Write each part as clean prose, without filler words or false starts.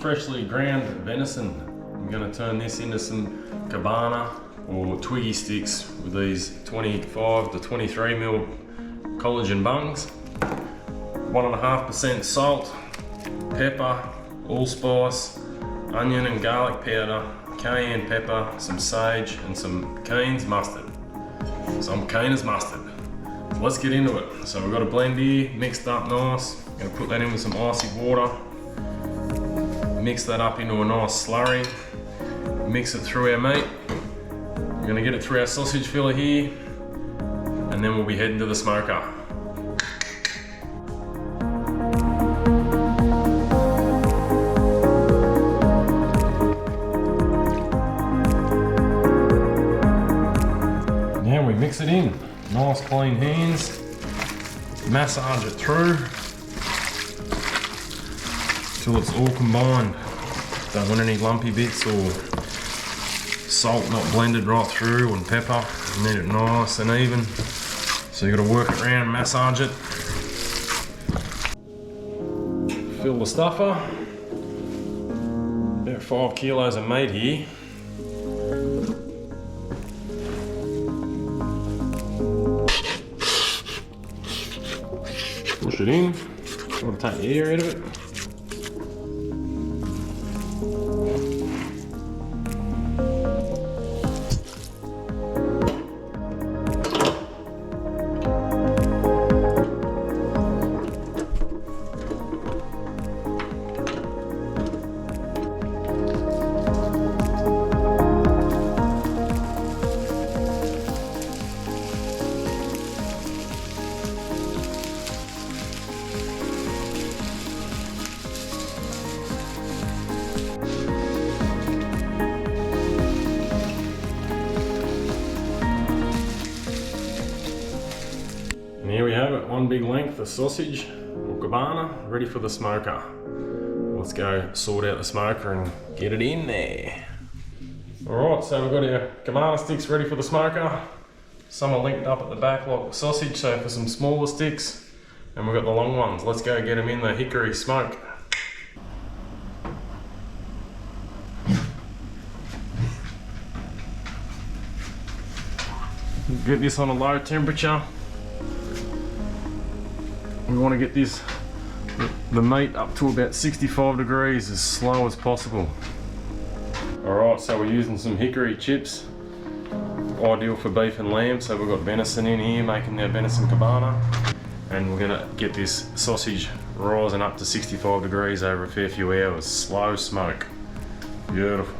freshly ground venison. I'm going to turn this into some Kabana or twiggy sticks with these 25 to 23 mil collagen bungs. 1.5% salt, pepper, allspice, onion and garlic powder, cayenne pepper, some sage and some Keen's mustard. Some Keen's mustard. So let's get into it. So we've got a blend here, mixed up nice. I'm going to put that in with some icy water. Mix that up into a nice slurry. Mix it through our meat. We're going to get it through our sausage filler here, and then we'll be heading to the smoker. Now we mix it in. Nice clean hands. Massage it through till it's all combined. Don't want any lumpy bits or salt not blended right through, and pepper. You need it nice and even. So you got to work it around, massage it. Fill the stuffer. About 5 kilos of meat here. Push it in. Want to take the air out of it. And here we have it, one big length of sausage or Kabana, ready for the smoker. Let's go sort out the smoker and get it in there. Alright, so we've got our Kabana sticks ready for the smoker. Some are linked up at the back like the sausage, so for some smaller sticks. And we've got the long ones. Let's go get them in the hickory smoke. Get this on a low temperature. We want to get the meat up to about 65 degrees as slow as possible. Alright, so we're using some hickory chips, ideal for beef and lamb. So we've got venison in here, making our venison Kabana. And we're going to get this sausage rising up to 65 degrees over a fair few hours. Slow smoke. Beautiful.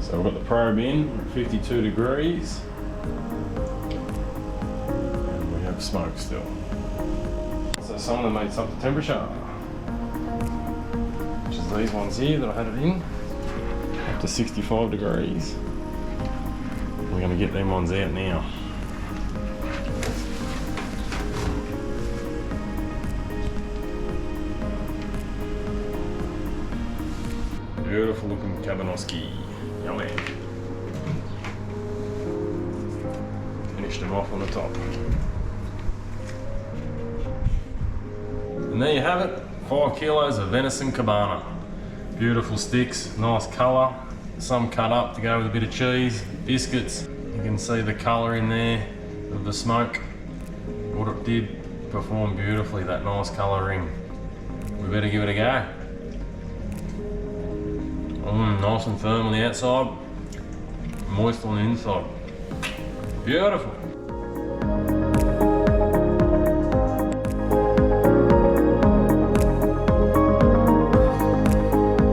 So we've got the probe in at 52 degrees, and we have smoke still. So some of the meat's up to temperature, which is these ones here that I had it in, up to 65 degrees. We're going to get them ones out now. Beautiful looking Kabanoski. Yummy. Finished them off on the top. And there you have it, 5 kilos of venison Kabana. Beautiful sticks, nice colour. Some cut up to go with a bit of cheese, biscuits. You can see the colour in there of the smoke. What it did perform beautifully, that nice colouring. We better give it a go. Nice and firm on the outside, moist on the inside. Beautiful.